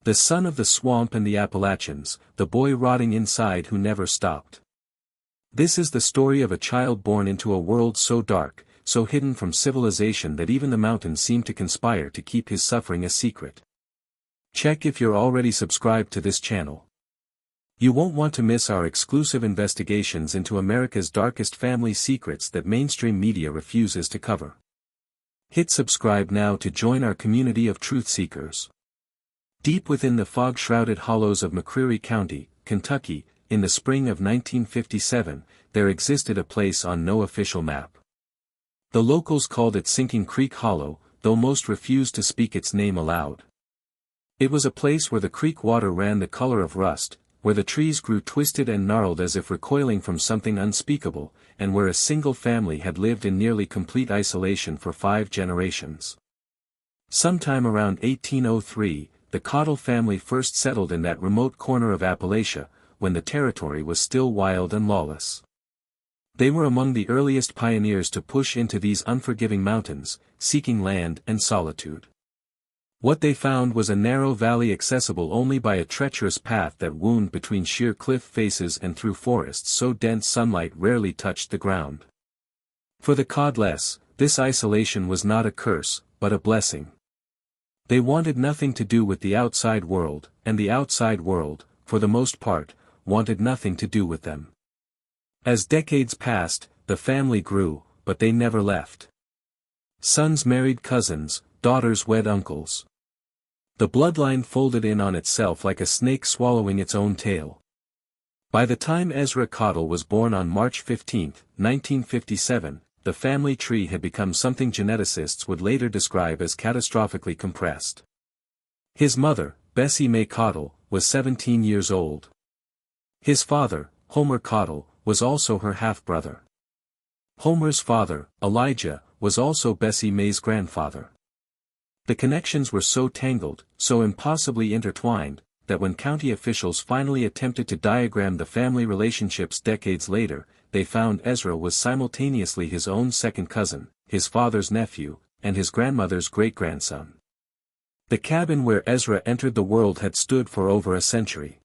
The son of the swamp and the Appalachians, the boy rotting inside who never stopped. This is the story of a child born into a world so dark, so hidden from civilization that even the mountains seem to conspire to keep his suffering a secret. Check if you're already subscribed to this channel. You won't want to miss our exclusive investigations into America's darkest family secrets that mainstream media refuses to cover. Hit subscribe now to join our community of truth seekers. Deep within the fog-shrouded hollows of McCreary County, Kentucky, in the spring of 1957, there existed a place on no official map. The locals called it Sinking Creek Hollow, though most refused to speak its name aloud. It was a place where the creek water ran the color of rust, where the trees grew twisted and gnarled as if recoiling from something unspeakable, and where a single family had lived in nearly complete isolation for 5 generations. Sometime around 1803, the Cottle family first settled in that remote corner of Appalachia, when the territory was still wild and lawless. They were among the earliest pioneers to push into these unforgiving mountains, seeking land and solitude. What they found was a narrow valley accessible only by a treacherous path that wound between sheer cliff faces and through forests so dense sunlight rarely touched the ground. For the Codless, this isolation was not a curse, but a blessing. They wanted nothing to do with the outside world, and the outside world, for the most part, wanted nothing to do with them. As decades passed, the family grew, but they never left. Sons married cousins, daughters wed uncles. The bloodline folded in on itself like a snake swallowing its own tail. By the time Ezra Cottle was born on March 15, 1957, the family tree had become something geneticists would later describe as catastrophically compressed. His mother, Bessie Mae Cottle, was 17 years old. His father, Homer Cottle, was also her half-brother. Homer's father, Elijah, was also Bessie Mae's grandfather. The connections were so tangled, so impossibly intertwined, that when county officials finally attempted to diagram the family relationships decades later, they found Ezra was simultaneously his own second cousin, his father's nephew, and his grandmother's great-grandson. The cabin where Ezra entered the world had stood for over a century.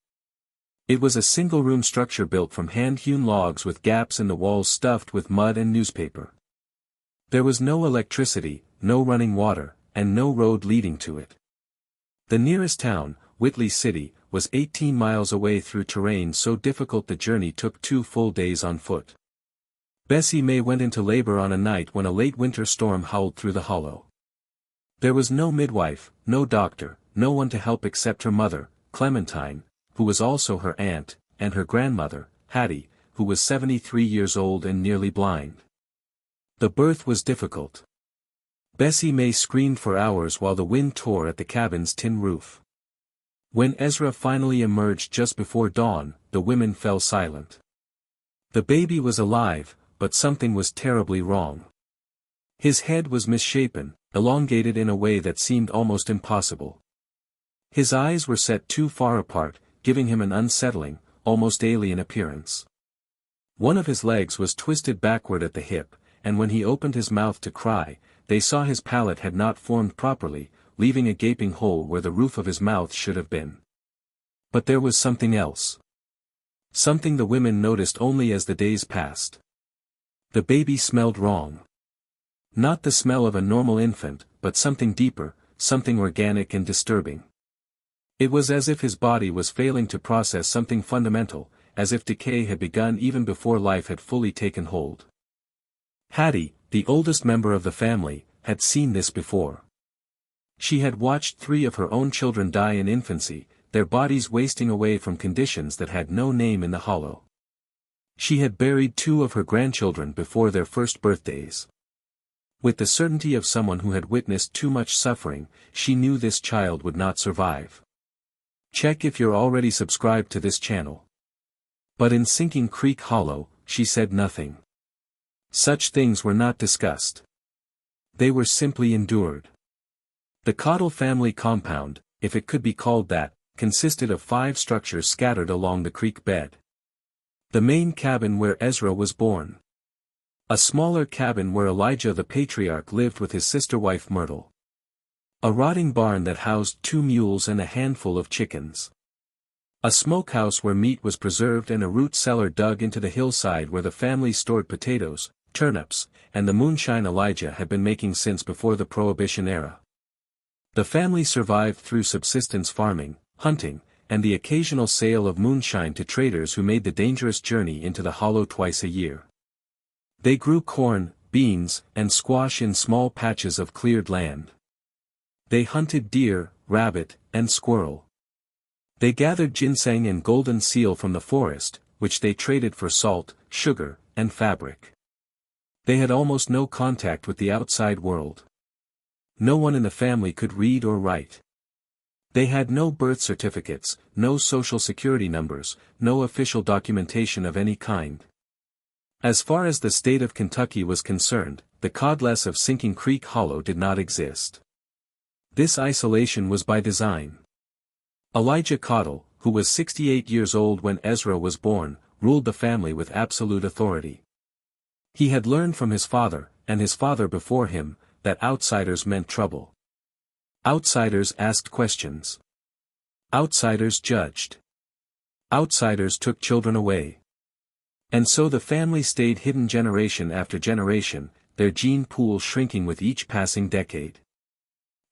It was a single-room structure built from hand-hewn logs with gaps in the walls stuffed with mud and newspaper. There was no electricity, no running water, and no road leading to it. The nearest town, Whitley City, was 18 miles away through terrain so difficult the journey took 2 full days on foot. Bessie Mae went into labor on a night when a late winter storm howled through the hollow. There was no midwife, no doctor, no one to help except her mother, Clementine, who was also her aunt, and her grandmother, Hattie, who was 73 years old and nearly blind. The birth was difficult. Bessie Mae screamed for hours while the wind tore at the cabin's tin roof. When Ezra finally emerged just before dawn, the women fell silent. The baby was alive, but something was terribly wrong. His head was misshapen, elongated in a way that seemed almost impossible. His eyes were set too far apart, giving him an unsettling, almost alien appearance. One of his legs was twisted backward at the hip, and when he opened his mouth to cry, they saw his palate had not formed properly, leaving a gaping hole where the roof of his mouth should have been. But there was something else. Something the women noticed only as the days passed. The baby smelled wrong. Not the smell of a normal infant, but something deeper, something organic and disturbing. It was as if his body was failing to process something fundamental, as if decay had begun even before life had fully taken hold. Hattie, the oldest member of the family, had seen this before. She had watched 3 of her own children die in infancy, their bodies wasting away from conditions that had no name in the hollow. She had buried 2 of her grandchildren before their first birthdays. With the certainty of someone who had witnessed too much suffering, she knew this child would not survive. Check if you're already subscribed to this channel. But in Sinking Creek Hollow, she said nothing. Such things were not discussed. They were simply endured. The Cottle family compound, if it could be called that, consisted of 5 structures scattered along the creek bed. The main cabin where Ezra was born. A smaller cabin where Elijah the patriarch lived with his sister wife Myrtle. A rotting barn that housed 2 mules and a handful of chickens. A smokehouse where meat was preserved and a root cellar dug into the hillside where the family stored potatoes, turnips, and the moonshine Elijah had been making since before the Prohibition era. The family survived through subsistence farming, hunting, and the occasional sale of moonshine to traders who made the dangerous journey into the hollow twice a year. They grew corn, beans, and squash in small patches of cleared land. They hunted deer, rabbit, and squirrel. They gathered ginseng and golden seal from the forest, which they traded for salt, sugar, and fabric. They had almost no contact with the outside world. No one in the family could read or write. They had no birth certificates, no social security numbers, no official documentation of any kind. As far as the state of Kentucky was concerned, the codless of Sinking Creek Hollow did not exist. This isolation was by design. Elijah Cottle, who was 68 years old when Ezra was born, ruled the family with absolute authority. He had learned from his father, and his father before him, that outsiders meant trouble. Outsiders asked questions. Outsiders judged. Outsiders took children away. And so the family stayed hidden generation after generation, their gene pool shrinking with each passing decade.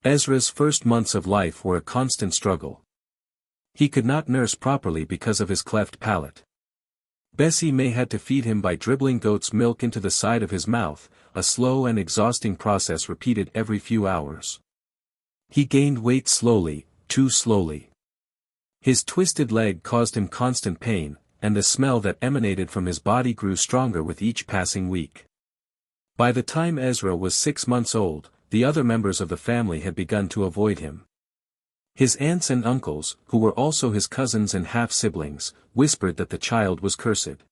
Ezra's first months of life were a constant struggle. He could not nurse properly because of his cleft palate. Bessie May had to feed him by dribbling goat's milk into the side of his mouth, a slow and exhausting process repeated every few hours. He gained weight slowly, too slowly. His twisted leg caused him constant pain, and the smell that emanated from his body grew stronger with each passing week. By the time Ezra was 6 months old, the other members of the family had begun to avoid him. His aunts and uncles, who were also his cousins and half-siblings, whispered that the child was cursed.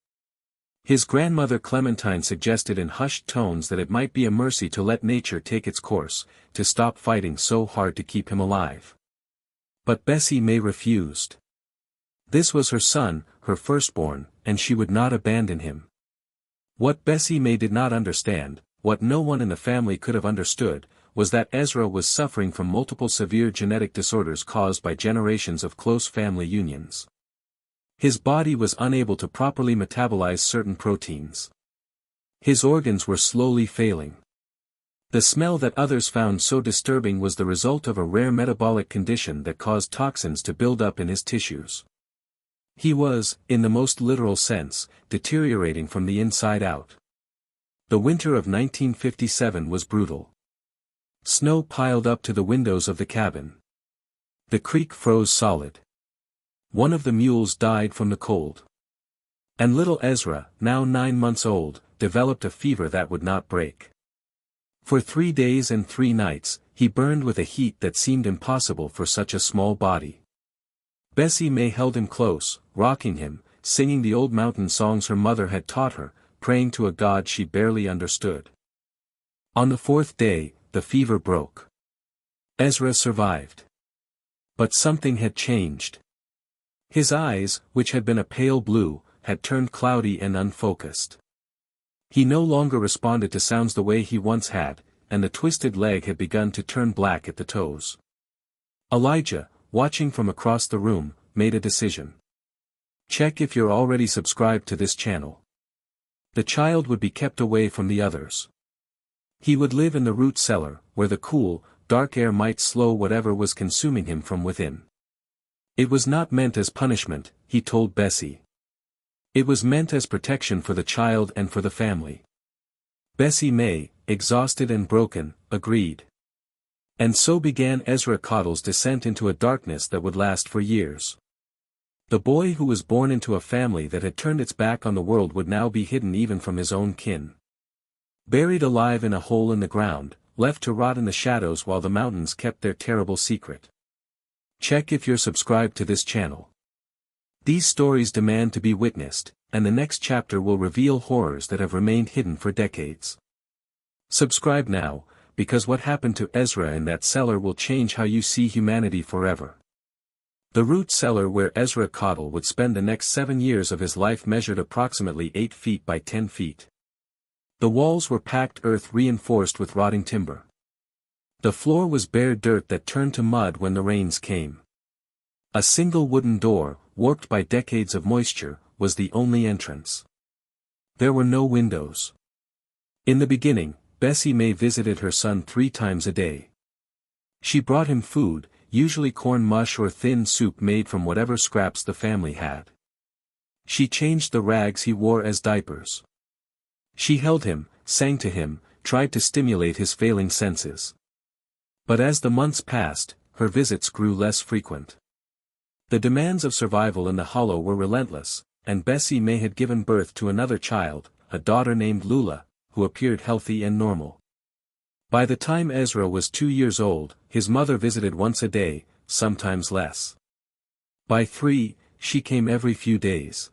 His grandmother Clementine suggested in hushed tones that it might be a mercy to let nature take its course, to stop fighting so hard to keep him alive. But Bessie May refused. This was her son, her firstborn, and she would not abandon him. What Bessie May did not understand, what no one in the family could have understood, was that Ezra was suffering from multiple severe genetic disorders caused by generations of close family unions. His body was unable to properly metabolize certain proteins. His organs were slowly failing. The smell that others found so disturbing was the result of a rare metabolic condition that caused toxins to build up in his tissues. He was, in the most literal sense, deteriorating from the inside out. The winter of 1957 was brutal. Snow piled up to the windows of the cabin. The creek froze solid. One of the mules died from the cold. And little Ezra, now 9 months old, developed a fever that would not break. For 3 days and 3 nights, he burned with a heat that seemed impossible for such a small body. Bessie May held him close, rocking him, singing the old mountain songs her mother had taught her, praying to a God she barely understood. On the 4th day, the fever broke. Ezra survived. But something had changed. His eyes, which had been a pale blue, had turned cloudy and unfocused. He no longer responded to sounds the way he once had, and the twisted leg had begun to turn black at the toes. Elijah, watching from across the room, made a decision. Check if you're already subscribed to this channel. The child would be kept away from the others. He would live in the root cellar, where the cool, dark air might slow whatever was consuming him from within. It was not meant as punishment, he told Bessie. It was meant as protection for the child and for the family. Bessie May, exhausted and broken, agreed. And so began Ezra Cottle's descent into a darkness that would last for years. The boy who was born into a family that had turned its back on the world would now be hidden even from his own kin. Buried alive in a hole in the ground, left to rot in the shadows while the mountains kept their terrible secret. Check if you're subscribed to this channel. These stories demand to be witnessed, and the next chapter will reveal horrors that have remained hidden for decades. Subscribe now, because what happened to Ezra in that cellar will change how you see humanity forever. The root cellar where Ezra Cottle would spend the next 7 years of his life measured approximately 8 feet by 10 feet. The walls were packed earth reinforced with rotting timber. The floor was bare dirt that turned to mud when the rains came. A single wooden door, warped by decades of moisture, was the only entrance. There were no windows. In the beginning, Bessie May visited her son 3 times a day. She brought him food, usually corn mush or thin soup made from whatever scraps the family had. She changed the rags he wore as diapers. She held him, sang to him, tried to stimulate his failing senses. But as the months passed, her visits grew less frequent. The demands of survival in the hollow were relentless, and Bessie May had given birth to another child, a daughter named Lula, who appeared healthy and normal. By the time Ezra was 2 years old, his mother visited once a day, sometimes less. By 3, she came every few days.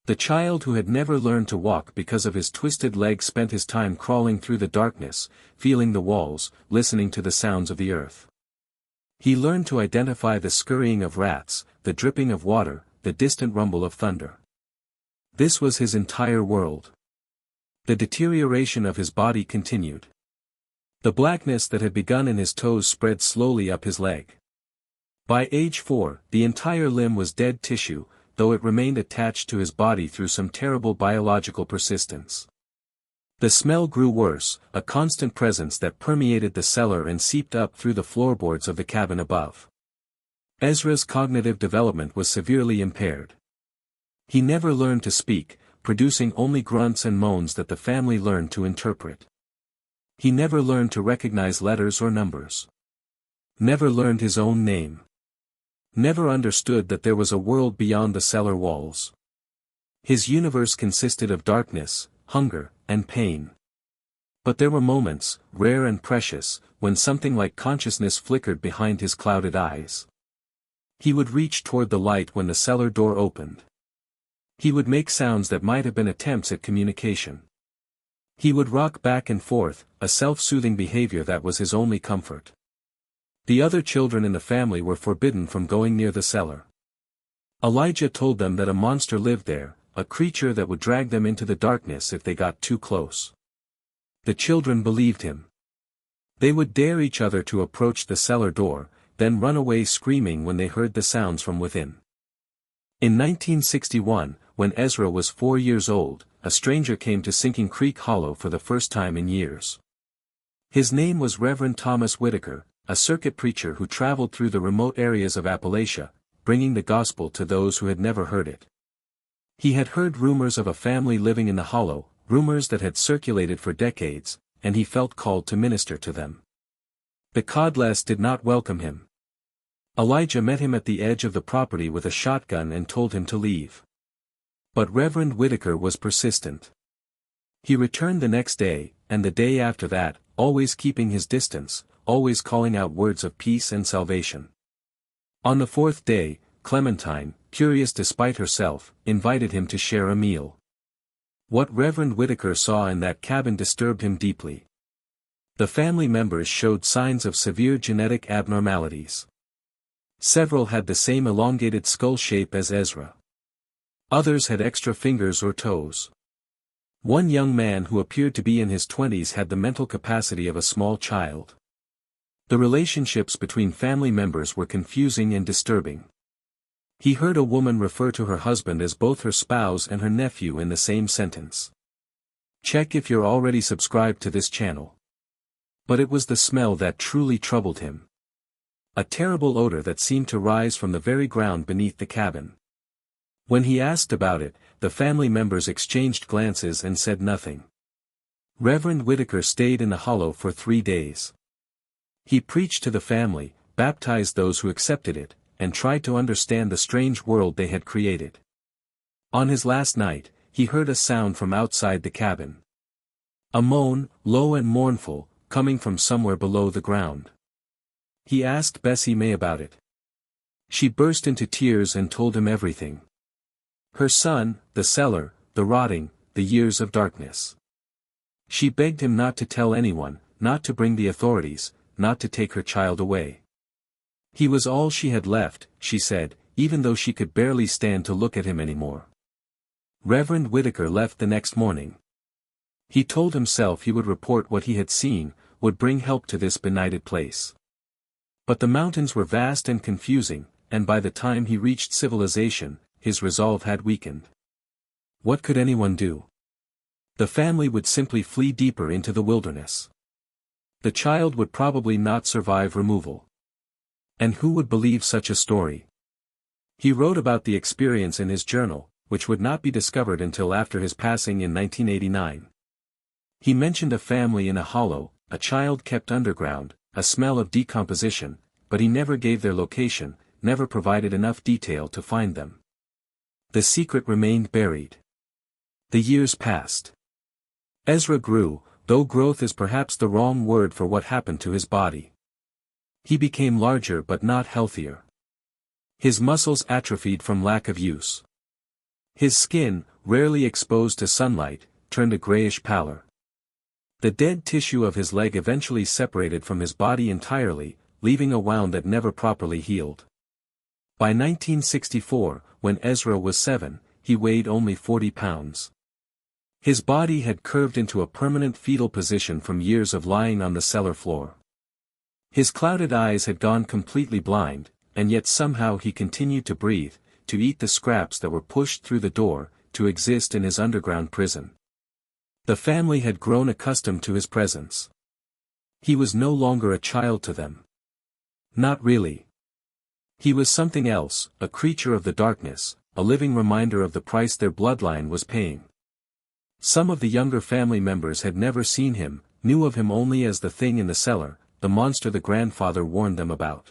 The child who had never learned to walk because of his twisted leg spent his time crawling through the darkness, feeling the walls, listening to the sounds of the earth. He learned to identify the scurrying of rats, the dripping of water, the distant rumble of thunder. This was his entire world. The deterioration of his body continued. The blackness that had begun in his toes spread slowly up his leg. By age 4, the entire limb was dead tissue, though it remained attached to his body through some terrible biological persistence. The smell grew worse, a constant presence that permeated the cellar and seeped up through the floorboards of the cabin above. Ezra's cognitive development was severely impaired. He never learned to speak, producing only grunts and moans that the family learned to interpret. He never learned to recognize letters or numbers. Never learned his own name. Never understood that there was a world beyond the cellar walls. His universe consisted of darkness, hunger, and pain. But there were moments, rare and precious, when something like consciousness flickered behind his clouded eyes. He would reach toward the light when the cellar door opened. He would make sounds that might have been attempts at communication. He would rock back and forth, a self-soothing behavior that was his only comfort. The other children in the family were forbidden from going near the cellar. Elijah told them that a monster lived there, a creature that would drag them into the darkness if they got too close. The children believed him. They would dare each other to approach the cellar door, then run away screaming when they heard the sounds from within. In 1961, when Ezra was 4 years old, a stranger came to Sinking Creek Hollow for the first time in years. His name was Reverend Thomas Whitaker, a circuit preacher who traveled through the remote areas of Appalachia, bringing the gospel to those who had never heard it. He had heard rumors of a family living in the hollow, rumors that had circulated for decades, and he felt called to minister to them. The Codless did not welcome him. Elijah met him at the edge of the property with a shotgun and told him to leave. But Reverend Whitaker was persistent. He returned the next day, and the day after that, always keeping his distance, always calling out words of peace and salvation. On the 4th day, Clementine, curious despite herself, invited him to share a meal. What Reverend Whitaker saw in that cabin disturbed him deeply. The family members showed signs of severe genetic abnormalities. Several had the same elongated skull shape as Ezra. Others had extra fingers or toes. One young man who appeared to be in his 20s had the mental capacity of a small child. The relationships between family members were confusing and disturbing. He heard a woman refer to her husband as both her spouse and her nephew in the same sentence. Check if you're already subscribed to this channel. But it was the smell that truly troubled him. A terrible odor that seemed to rise from the very ground beneath the cabin. When he asked about it, the family members exchanged glances and said nothing. Reverend Whitaker stayed in the hollow for 3 days. He preached to the family, baptized those who accepted it, and tried to understand the strange world they had created. On his last night, he heard a sound from outside the cabin. A moan, low and mournful, coming from somewhere below the ground. He asked Bessie May about it. She burst into tears and told him everything. Her son, the cellar, the rotting, the years of darkness. She begged him not to tell anyone, not to bring the authorities, not to take her child away. He was all she had left, she said, even though she could barely stand to look at him anymore. Reverend Whitaker left the next morning. He told himself he would report what he had seen, would bring help to this benighted place. But the mountains were vast and confusing, and by the time he reached civilization, his resolve had weakened. What could anyone do? The family would simply flee deeper into the wilderness. The child would probably not survive removal. And who would believe such a story? He wrote about the experience in his journal, which would not be discovered until after his passing in 1989. He mentioned a family in a hollow, a child kept underground, a smell of decomposition, but he never gave their location, never provided enough detail to find them. The secret remained buried. The years passed. Ezra grew, though growth is perhaps the wrong word for what happened to his body. He became larger but not healthier. His muscles atrophied from lack of use. His skin, rarely exposed to sunlight, turned a grayish pallor. The dead tissue of his leg eventually separated from his body entirely, leaving a wound that never properly healed. By 1964, when Ezra was 7, he weighed only 40 pounds. His body had curved into a permanent fetal position from years of lying on the cellar floor. His clouded eyes had gone completely blind, and yet somehow he continued to breathe, to eat the scraps that were pushed through the door, to exist in his underground prison. The family had grown accustomed to his presence. He was no longer a child to them. Not really. He was something else, a creature of the darkness, a living reminder of the price their bloodline was paying. Some of the younger family members had never seen him, knew of him only as the thing in the cellar, the monster the grandfather warned them about.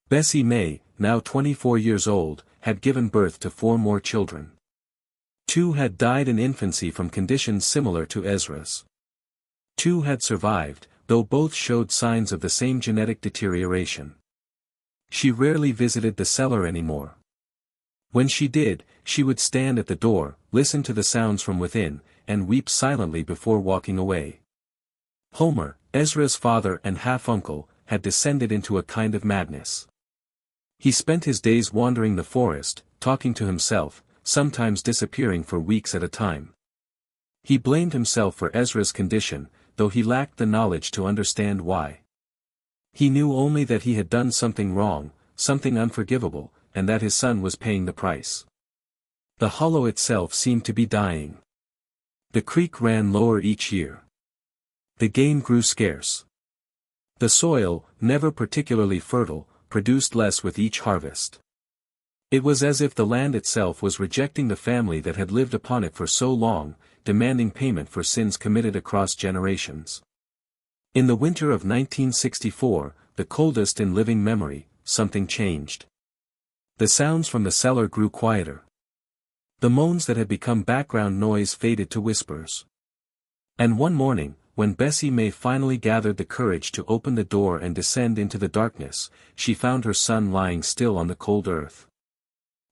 Bessie May, now 24 years old, had given birth to 4 more children. 2 had died in infancy from conditions similar to Ezra's. 2 had survived, though both showed signs of the same genetic deterioration. She rarely visited the cellar anymore. When she did, she would stand at the door, listen to the sounds from within, and weep silently before walking away. Homer, Ezra's father and half-uncle, had descended into a kind of madness. He spent his days wandering the forest, talking to himself, sometimes disappearing for weeks at a time. He blamed himself for Ezra's condition, though he lacked the knowledge to understand why. He knew only that he had done something wrong, something unforgivable, and that his son was paying the price. The hollow itself seemed to be dying. The creek ran lower each year. The game grew scarce. The soil, never particularly fertile, produced less with each harvest. It was as if the land itself was rejecting the family that had lived upon it for so long, demanding payment for sins committed across generations. In the winter of 1964, the coldest in living memory, something changed. The sounds from the cellar grew quieter. The moans that had become background noise faded to whispers. And one morning, when Bessie May finally gathered the courage to open the door and descend into the darkness, she found her son lying still on the cold earth.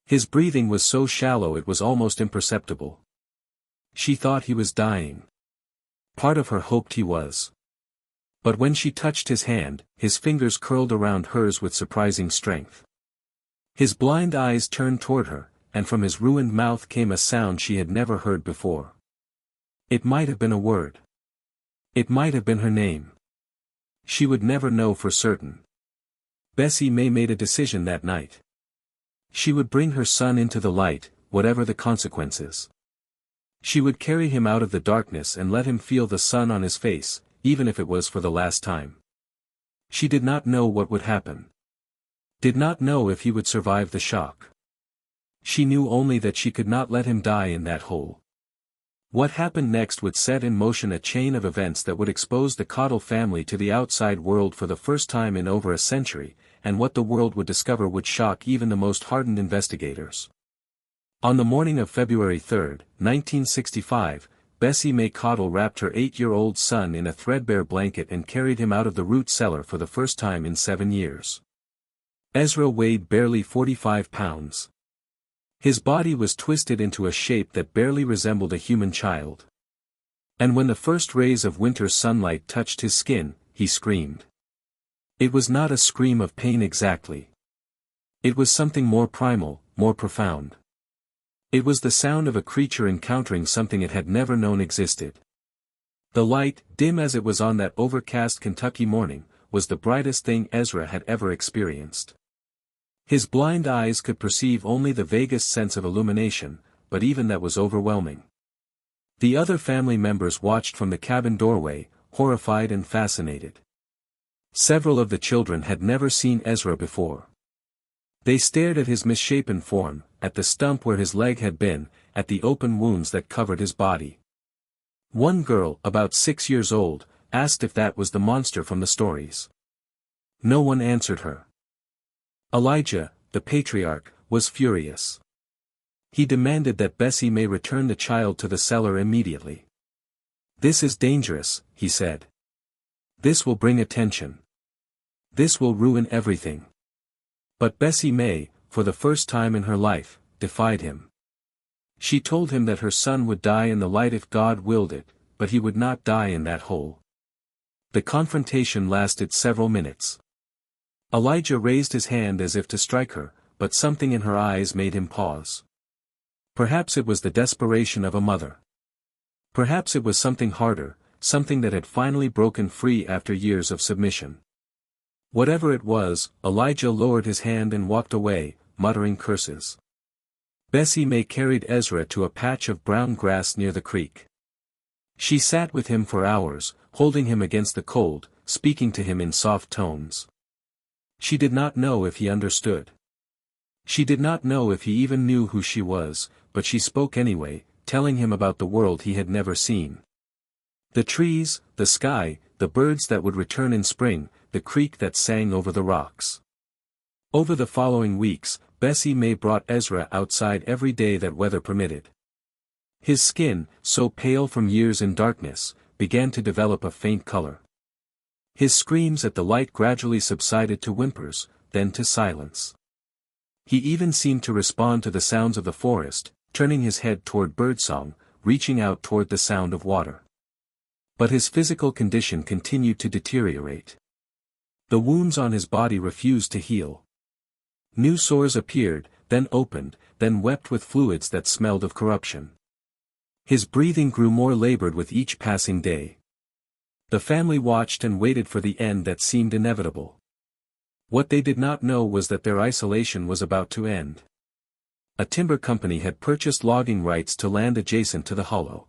His breathing was so shallow it was almost imperceptible. She thought he was dying. Part of her hoped he was. But when she touched his hand, his fingers curled around hers with surprising strength. His blind eyes turned toward her, and from his ruined mouth came a sound she had never heard before. It might have been a word. It might have been her name. She would never know for certain. Bessie May made a decision that night. She would bring her son into the light, whatever the consequences. She would carry him out of the darkness and let him feel the sun on his face, even if it was for the last time. She did not know what would happen. Did not know if he would survive the shock. She knew only that she could not let him die in that hole. What happened next would set in motion a chain of events that would expose the Cottle family to the outside world for the first time in over a century, and what the world would discover would shock even the most hardened investigators. On the morning of February 3, 1965, Bessie May Cottle wrapped her 8-year-old son in a threadbare blanket and carried him out of the root cellar for the first time in 7 years. Ezra weighed barely 45 pounds. His body was twisted into a shape that barely resembled a human child. And when the first rays of winter's sunlight touched his skin, he screamed. It was not a scream of pain exactly. It was something more primal, more profound. It was the sound of a creature encountering something it had never known existed. The light, dim as it was on that overcast Kentucky morning, was the brightest thing Ezra had ever experienced. His blind eyes could perceive only the vaguest sense of illumination, but even that was overwhelming. The other family members watched from the cabin doorway, horrified and fascinated. Several of the children had never seen Ezra before. They stared at his misshapen form, at the stump where his leg had been, at the open wounds that covered his body. One girl, about 6 years old, asked if that was the monster from the stories. No one answered her. Elijah, the patriarch, was furious. He demanded that Bessie May return the child to the cellar immediately. "This is dangerous," he said. "This will bring attention. This will ruin everything." But Bessie May, for the first time in her life, defied him. She told him that her son would die in the light if God willed it, but he would not die in that hole. The confrontation lasted several minutes. Elijah raised his hand as if to strike her, but something in her eyes made him pause. Perhaps it was the desperation of a mother. Perhaps it was something harder, something that had finally broken free after years of submission. Whatever it was, Elijah lowered his hand and walked away, muttering curses. Bessie May carried Ezra to a patch of brown grass near the creek. She sat with him for hours, holding him against the cold, speaking to him in soft tones. She did not know if he understood. She did not know if he even knew who she was, but she spoke anyway, telling him about the world he had never seen. The trees, the sky, the birds that would return in spring, the creek that sang over the rocks. Over the following weeks, Bessie May brought Ezra outside every day that weather permitted. His skin, so pale from years in darkness, began to develop a faint color. His screams at the light gradually subsided to whimpers, then to silence. He even seemed to respond to the sounds of the forest, turning his head toward birdsong, reaching out toward the sound of water. But his physical condition continued to deteriorate. The wounds on his body refused to heal. New sores appeared, then opened, then wept with fluids that smelled of corruption. His breathing grew more labored with each passing day. The family watched and waited for the end that seemed inevitable. What they did not know was that their isolation was about to end. A timber company had purchased logging rights to land adjacent to the hollow.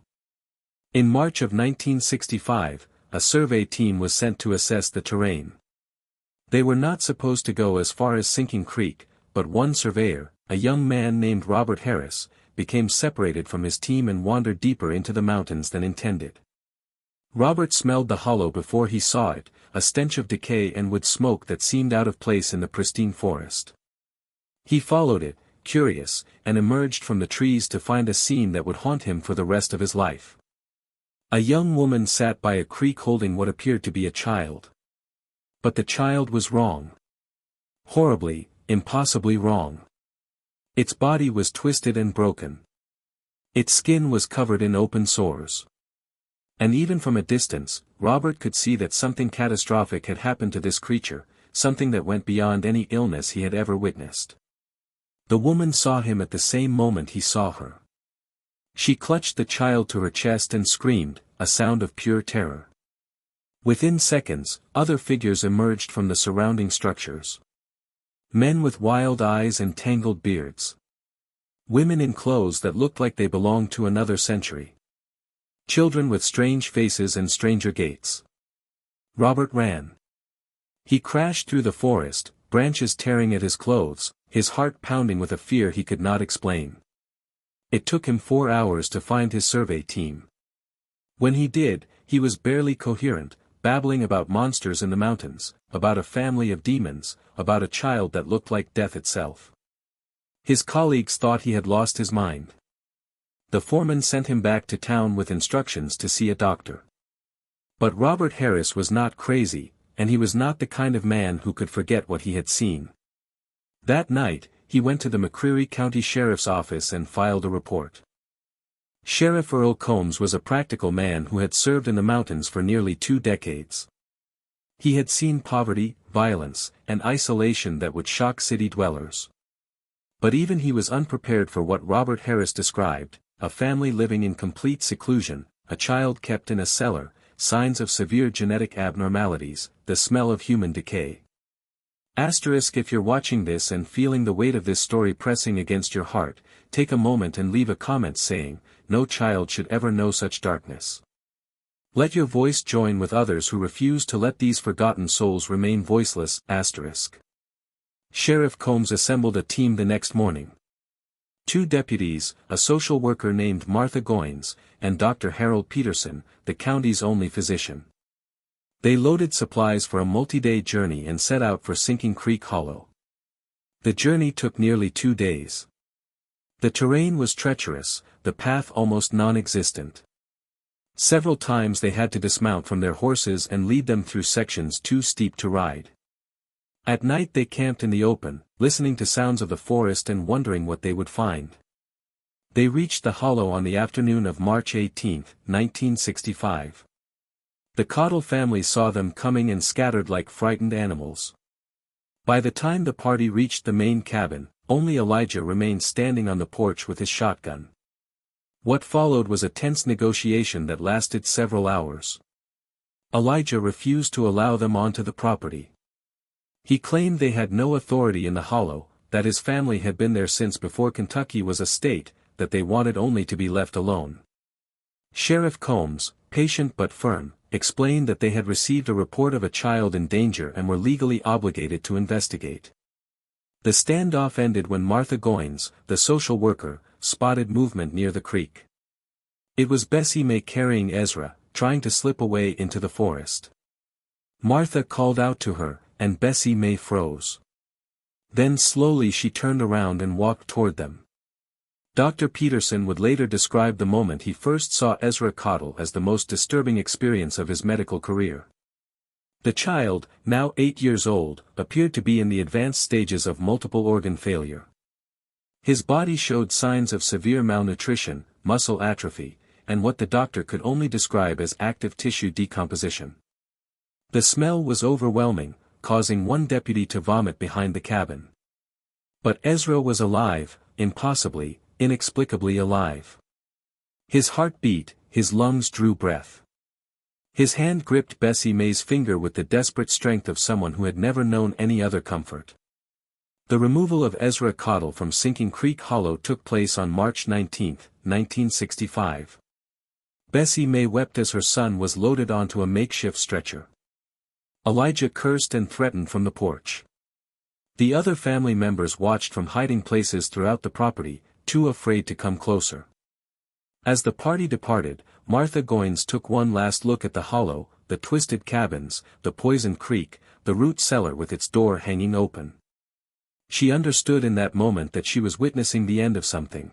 In March of 1965, a survey team was sent to assess the terrain. They were not supposed to go as far as Sinking Creek, but one surveyor, a young man named Robert Harris, became separated from his team and wandered deeper into the mountains than intended. Robert smelled the hollow before he saw it, a stench of decay and wood smoke that seemed out of place in the pristine forest. He followed it, curious, and emerged from the trees to find a scene that would haunt him for the rest of his life. A young woman sat by a creek holding what appeared to be a child. But the child was wrong. Horribly, impossibly wrong. Its body was twisted and broken. Its skin was covered in open sores. And even from a distance, Robert could see that something catastrophic had happened to this creature, something that went beyond any illness he had ever witnessed. The woman saw him at the same moment he saw her. She clutched the child to her chest and screamed, a sound of pure terror. Within seconds, other figures emerged from the surrounding structures. Men with wild eyes and tangled beards. Women in clothes that looked like they belonged to another century. Children with strange faces and stranger gaits. Robert ran. He crashed through the forest, branches tearing at his clothes, his heart pounding with a fear he could not explain. It took him 4 hours to find his survey team. When he did, he was barely coherent, babbling about monsters in the mountains, about a family of demons, about a child that looked like death itself. His colleagues thought he had lost his mind. The foreman sent him back to town with instructions to see a doctor. But Robert Harris was not crazy, and he was not the kind of man who could forget what he had seen. That night, he went to the McCreary County Sheriff's Office and filed a report. Sheriff Earl Combs was a practical man who had served in the mountains for nearly 2 decades. He had seen poverty, violence, and isolation that would shock city dwellers. But even he was unprepared for what Robert Harris described, a family living in complete seclusion, a child kept in a cellar, signs of severe genetic abnormalities, the smell of human decay. Asterisk if you're watching this and feeling the weight of this story pressing against your heart, take a moment and leave a comment saying, "No child should ever know such darkness." Let your voice join with others who refuse to let these forgotten souls remain voiceless. Asterisk. Sheriff Combs assembled a team the next morning. 2 deputies, a social worker named Martha Goines, and Dr. Harold Peterson, the county's only physician. They loaded supplies for a multi-day journey and set out for Sinking Creek Hollow. The journey took nearly 2 days. The terrain was treacherous, the path almost non-existent. Several times they had to dismount from their horses and lead them through sections too steep to ride. At night they camped in the open, listening to sounds of the forest and wondering what they would find. They reached the hollow on the afternoon of March 18, 1965. The Cottle family saw them coming and scattered like frightened animals. By the time the party reached the main cabin, only Elijah remained standing on the porch with his shotgun. What followed was a tense negotiation that lasted several hours. Elijah refused to allow them onto the property. He claimed they had no authority in the hollow, that his family had been there since before Kentucky was a state, that they wanted only to be left alone. Sheriff Combs, patient but firm, explained that they had received a report of a child in danger and were legally obligated to investigate. The standoff ended when Martha Goines, the social worker, spotted movement near the creek. It was Bessie May carrying Ezra, trying to slip away into the forest. Martha called out to her, and Bessie May froze. Then slowly she turned around and walked toward them. Dr. Peterson would later describe the moment he first saw Ezra Cottle as the most disturbing experience of his medical career. The child, now 8 years old, appeared to be in the advanced stages of multiple organ failure. His body showed signs of severe malnutrition, muscle atrophy, and what the doctor could only describe as active tissue decomposition. The smell was overwhelming, causing one deputy to vomit behind the cabin. But Ezra was alive, impossibly, inexplicably alive. His heart beat, his lungs drew breath. His hand gripped Bessie May's finger with the desperate strength of someone who had never known any other comfort. The removal of Ezra Cottle from Sinking Creek Hollow took place on March 19, 1965. Bessie May wept as her son was loaded onto a makeshift stretcher. Elijah cursed and threatened from the porch. The other family members watched from hiding places throughout the property, too afraid to come closer. As the party departed, Martha Goines took one last look at the hollow, the twisted cabins, the poisoned creek, the root cellar with its door hanging open. She understood in that moment that she was witnessing the end of something.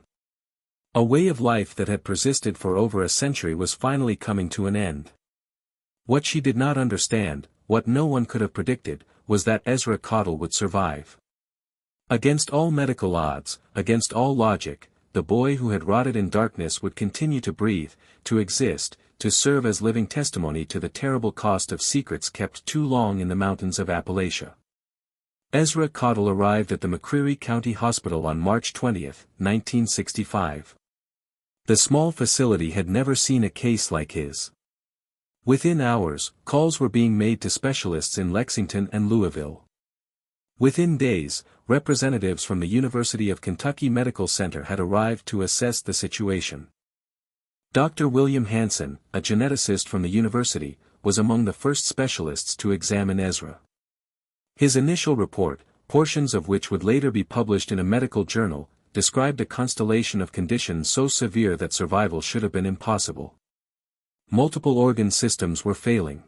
A way of life that had persisted for over a century was finally coming to an end. What she did not understand, what no one could have predicted, was that Ezra Cottle would survive. Against all medical odds, against all logic, the boy who had rotted in darkness would continue to breathe, to exist, to serve as living testimony to the terrible cost of secrets kept too long in the mountains of Appalachia. Ezra Cottle arrived at the McCreary County Hospital on March 20, 1965. The small facility had never seen a case like his. Within hours, calls were being made to specialists in Lexington and Louisville. Within days, representatives from the University of Kentucky Medical Center had arrived to assess the situation. Dr. William Hansen, a geneticist from the university, was among the first specialists to examine Ezra. His initial report, portions of which would later be published in a medical journal, described a constellation of conditions so severe that survival should have been impossible. Multiple organ systems were failing.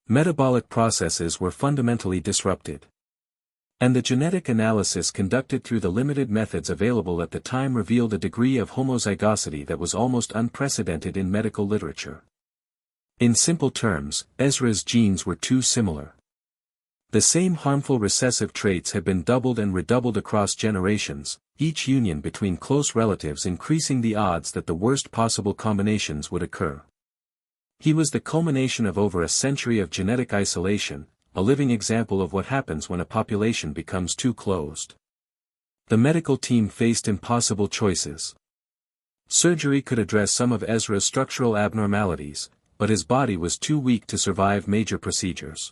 Metabolic processes were fundamentally disrupted. And the genetic analysis conducted through the limited methods available at the time revealed a degree of homozygosity that was almost unprecedented in medical literature. In simple terms, Ezra's genes were too similar. The same harmful recessive traits had been doubled and redoubled across generations, each union between close relatives increasing the odds that the worst possible combinations would occur. He was the culmination of over a century of genetic isolation, a living example of what happens when a population becomes too closed. The medical team faced impossible choices. Surgery could address some of Ezra's structural abnormalities, but his body was too weak to survive major procedures.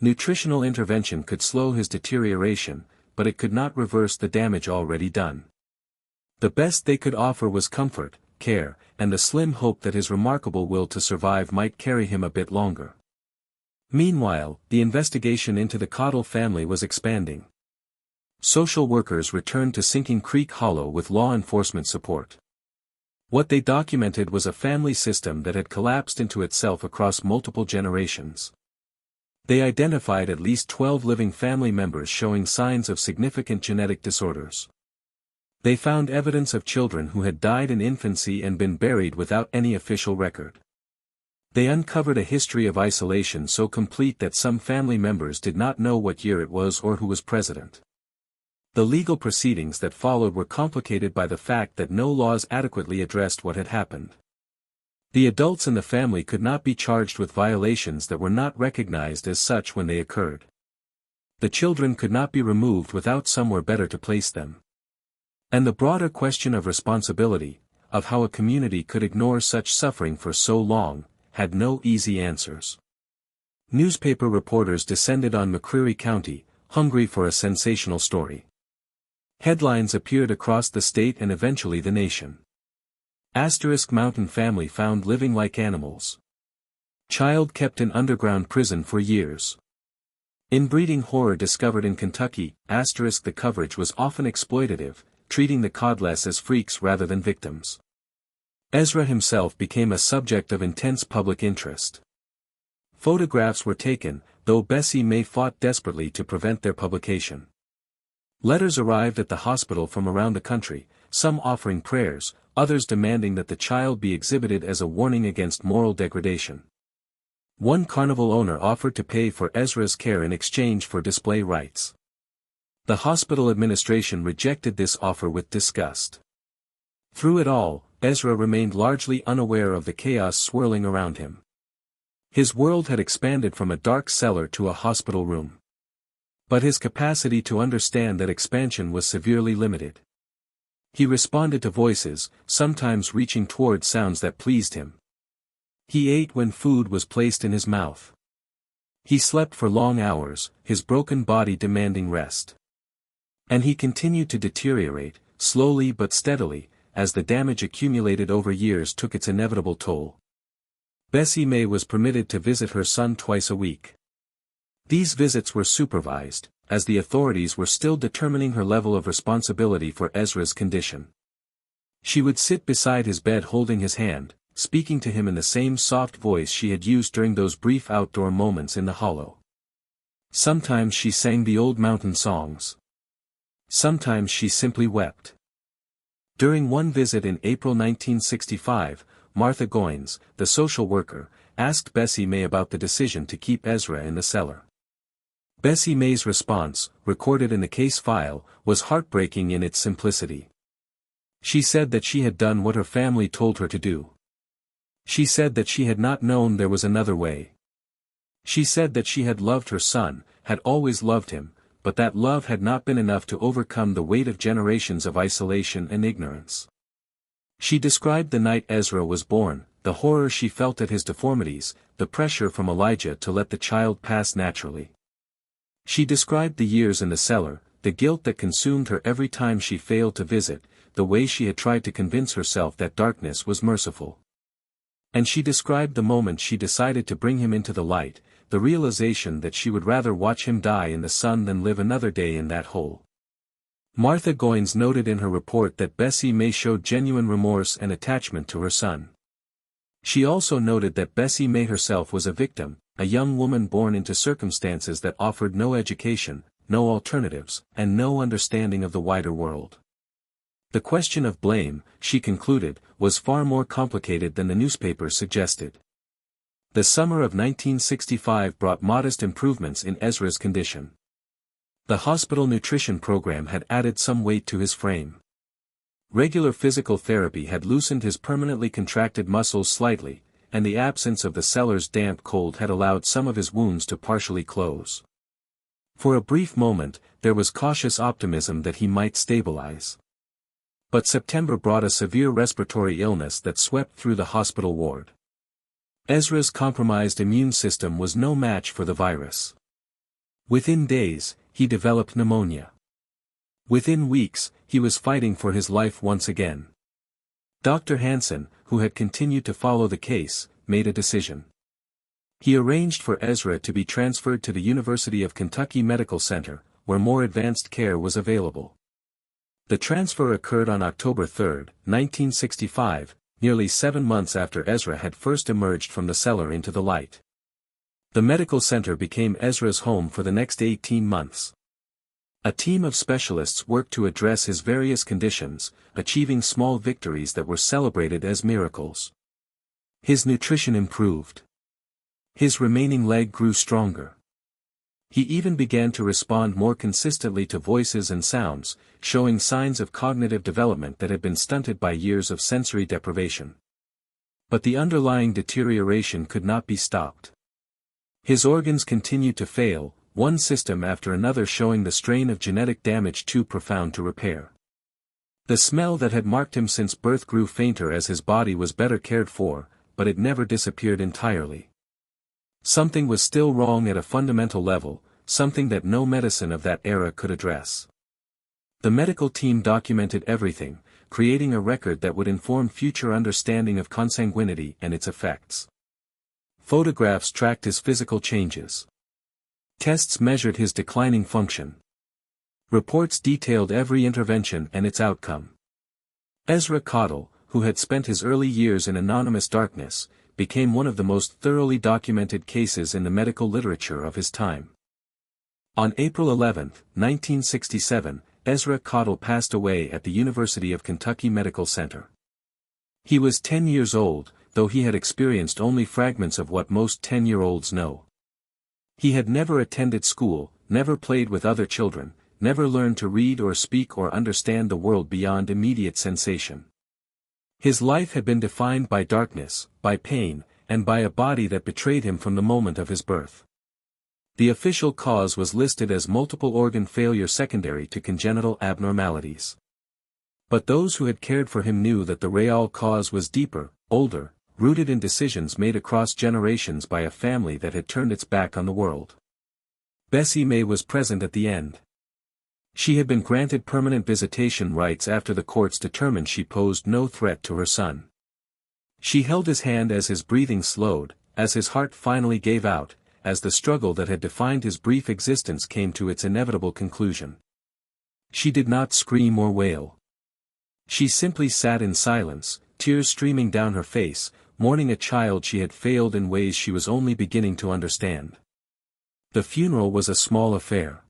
Nutritional intervention could slow his deterioration, but it could not reverse the damage already done. The best they could offer was comfort, care, and the slim hope that his remarkable will to survive might carry him a bit longer. Meanwhile, the investigation into the Cottle family was expanding. Social workers returned to Sinking Creek Hollow with law enforcement support. What they documented was a family system that had collapsed into itself across multiple generations. They identified at least 12 living family members showing signs of significant genetic disorders. They found evidence of children who had died in infancy and been buried without any official record. They uncovered a history of isolation so complete that some family members did not know what year it was or who was president. The legal proceedings that followed were complicated by the fact that no laws adequately addressed what had happened. The adults in the family could not be charged with violations that were not recognized as such when they occurred. The children could not be removed without somewhere better to place them. And the broader question of responsibility, of how a community could ignore such suffering for so long, had no easy answers. Newspaper reporters descended on McCreary County, hungry for a sensational story. Headlines appeared across the state and eventually the nation. Mountain family found living like animals. Child kept in underground prison for years. Inbreeding horror discovered in Kentucky. The coverage was often exploitative, treating the codless as freaks rather than victims. Ezra himself became a subject of intense public interest. Photographs were taken, though Bessie May fought desperately to prevent their publication. Letters arrived at the hospital from around the country, some offering prayers, others demanding that the child be exhibited as a warning against moral degradation. One carnival owner offered to pay for Ezra's care in exchange for display rights. The hospital administration rejected this offer with disgust. Through it all, Ezra remained largely unaware of the chaos swirling around him. His world had expanded from a dark cellar to a hospital room. But his capacity to understand that expansion was severely limited. He responded to voices, sometimes reaching toward sounds that pleased him. He ate when food was placed in his mouth. He slept for long hours, his broken body demanding rest. And he continued to deteriorate, slowly but steadily, as the damage accumulated over years took its inevitable toll. Bessie May was permitted to visit her son twice a week. These visits were supervised, as the authorities were still determining her level of responsibility for Ezra's condition. She would sit beside his bed holding his hand, speaking to him in the same soft voice she had used during those brief outdoor moments in the hollow. Sometimes she sang the old mountain songs. Sometimes she simply wept. During one visit in April 1965, Martha Goines, the social worker, asked Bessie May about the decision to keep Ezra in the cellar. Bessie May's response, recorded in the case file, was heartbreaking in its simplicity. She said that she had done what her family told her to do. She said that she had not known there was another way. She said that she had loved her son, had always loved him, but that love had not been enough to overcome the weight of generations of isolation and ignorance. She described the night Ezra was born, the horror she felt at his deformities, the pressure from Elijah to let the child pass naturally. She described the years in the cellar, the guilt that consumed her every time she failed to visit, the way she had tried to convince herself that darkness was merciful. And she described the moment she decided to bring him into the light, the realization that she would rather watch him die in the sun than live another day in that hole. Martha Goines noted in her report that Bessie May showed genuine remorse and attachment to her son. She also noted that Bessie May herself was a victim, a young woman born into circumstances that offered no education, no alternatives, and no understanding of the wider world. The question of blame, she concluded, was far more complicated than the newspapers suggested. The summer of 1965 brought modest improvements in Ezra's condition. The hospital nutrition program had added some weight to his frame. Regular physical therapy had loosened his permanently contracted muscles slightly, and the absence of the cellar's damp cold had allowed some of his wounds to partially close. For a brief moment, there was cautious optimism that he might stabilize. But September brought a severe respiratory illness that swept through the hospital ward. Ezra's compromised immune system was no match for the virus. Within days, he developed pneumonia. Within weeks, he was fighting for his life once again. Dr. Hansen, who had continued to follow the case, made a decision. He arranged for Ezra to be transferred to the University of Kentucky Medical Center, where more advanced care was available. The transfer occurred on October 3, 1965, nearly 7 months after Ezra had first emerged from the cellar into the light. The medical center became Ezra's home for the next 18 months. A team of specialists worked to address his various conditions, achieving small victories that were celebrated as miracles. His nutrition improved. His remaining leg grew stronger. He even began to respond more consistently to voices and sounds, showing signs of cognitive development that had been stunted by years of sensory deprivation. But the underlying deterioration could not be stopped. His organs continued to fail, one system after another showing the strain of genetic damage too profound to repair. The smell that had marked him since birth grew fainter as his body was better cared for, but it never disappeared entirely. Something was still wrong at a fundamental level, something that no medicine of that era could address. The medical team documented everything, creating a record that would inform future understanding of consanguinity and its effects. Photographs tracked his physical changes. Tests measured his declining function. Reports detailed every intervention and its outcome. Ezra Cottle, who had spent his early years in anonymous darkness, became one of the most thoroughly documented cases in the medical literature of his time. On April 11, 1967, Ezra Cottle passed away at the University of Kentucky Medical Center. He was 10 years old, though he had experienced only fragments of what most 10-year-olds know. He had never attended school, never played with other children, never learned to read or speak or understand the world beyond immediate sensation. His life had been defined by darkness, by pain, and by a body that betrayed him from the moment of his birth. The official cause was listed as multiple organ failure secondary to congenital abnormalities. But those who had cared for him knew that the real cause was deeper, older, rooted in decisions made across generations by a family that had turned its back on the world. Bessie May was present at the end. She had been granted permanent visitation rights after the courts determined she posed no threat to her son. She held his hand as his breathing slowed, as his heart finally gave out, as the struggle that had defined his brief existence came to its inevitable conclusion. She did not scream or wail. She simply sat in silence, tears streaming down her face, mourning a child she had failed in ways she was only beginning to understand. The funeral was a small affair.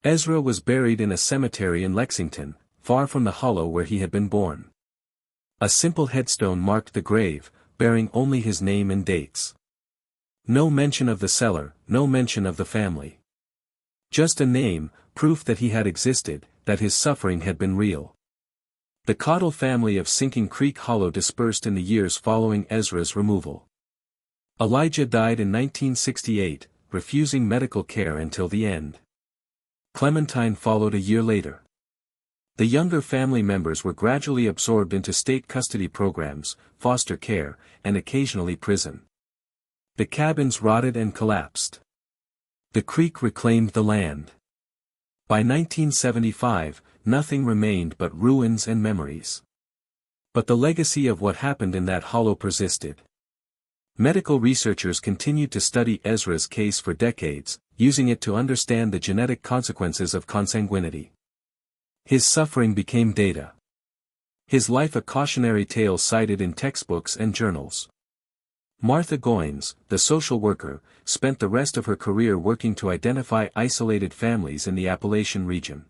Ezra was buried in a cemetery in Lexington, far from the hollow where he had been born. A simple headstone marked the grave, bearing only his name and dates. No mention of the cellar, no mention of the family. Just a name, proof that he had existed, that his suffering had been real. The Cottle family of Sinking Creek Hollow dispersed in the years following Ezra's removal. Elijah died in 1968, refusing medical care until the end. Clementine followed a year later. The younger family members were gradually absorbed into state custody programs, foster care, and occasionally prison. The cabins rotted and collapsed. The creek reclaimed the land. By 1975, nothing remained but ruins and memories. But the legacy of what happened in that hollow persisted. Medical researchers continued to study Ezra's case for decades, using it to understand the genetic consequences of consanguinity. His suffering became data. His life a cautionary tale cited in textbooks and journals. Martha Goines, the social worker, spent the rest of her career working to identify isolated families in the Appalachian region.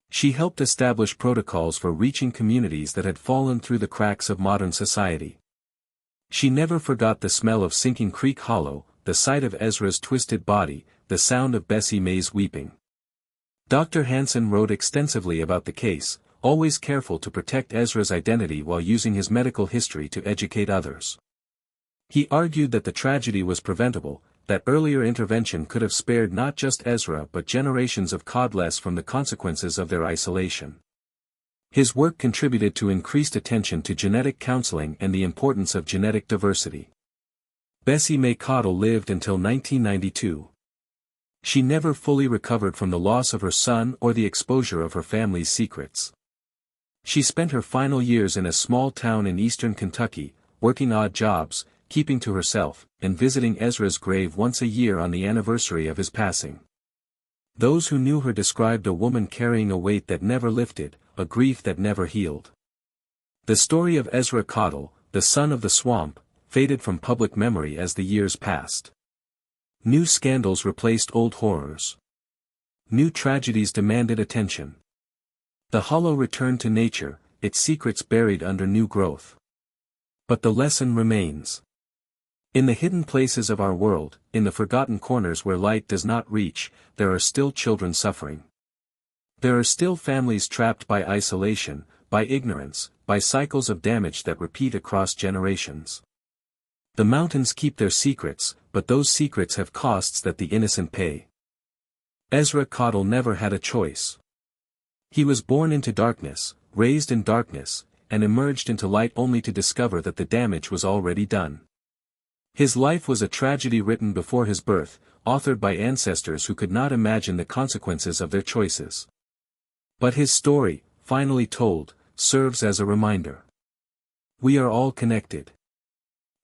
She helped establish protocols for reaching communities that had fallen through the cracks of modern society. She never forgot the smell of Sinking Creek Hollow, the sight of Ezra's twisted body, the sound of Bessie May's weeping. Dr. Hansen wrote extensively about the case, always careful to protect Ezra's identity while using his medical history to educate others. He argued that the tragedy was preventable, that earlier intervention could have spared not just Ezra but generations of Codless from the consequences of their isolation. His work contributed to increased attention to genetic counseling and the importance of genetic diversity. Bessie May Caudill lived until 1992. She never fully recovered from the loss of her son or the exposure of her family's secrets. She spent her final years in a small town in eastern Kentucky, working odd jobs, keeping to herself, and visiting Ezra's grave once a year on the anniversary of his passing. Those who knew her described a woman carrying a weight that never lifted, a grief that never healed. The story of Ezra Caudill, the son of the swamp, faded from public memory as the years passed. New scandals replaced old horrors. New tragedies demanded attention. The hollow returned to nature, its secrets buried under new growth. But the lesson remains. In the hidden places of our world, in the forgotten corners where light does not reach, there are still children suffering. There are still families trapped by isolation, by ignorance, by cycles of damage that repeat across generations. The mountains keep their secrets, but those secrets have costs that the innocent pay. Ezra Caudill never had a choice. He was born into darkness, raised in darkness, and emerged into light only to discover that the damage was already done. His life was a tragedy written before his birth, authored by ancestors who could not imagine the consequences of their choices. But his story, finally told, serves as a reminder. We are all connected.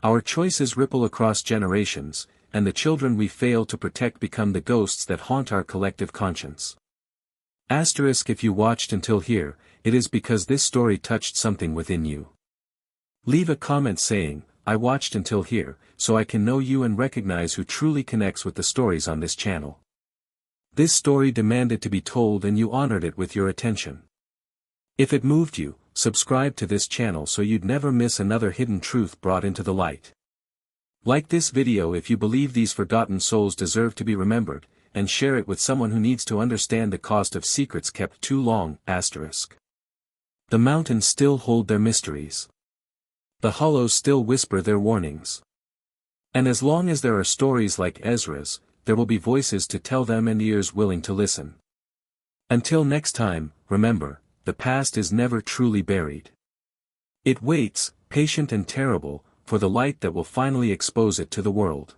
Our choices ripple across generations, and the children we fail to protect become the ghosts that haunt our collective conscience. If you watched until here, it is because this story touched something within you. Leave a comment saying, "I watched until here," so I can know you and recognize who truly connects with the stories on this channel. This story demanded to be told and you honored it with your attention. If it moved you, subscribe to this channel so you'd never miss another hidden truth brought into the light. Like this video if you believe these forgotten souls deserve to be remembered, and share it with someone who needs to understand the cost of secrets kept too long. The mountains still hold their mysteries. The hollows still whisper their warnings. And as long as there are stories like Ezra's, there will be voices to tell them and ears willing to listen. Until next time, remember, the past is never truly buried. It waits, patient and terrible, for the light that will finally expose it to the world.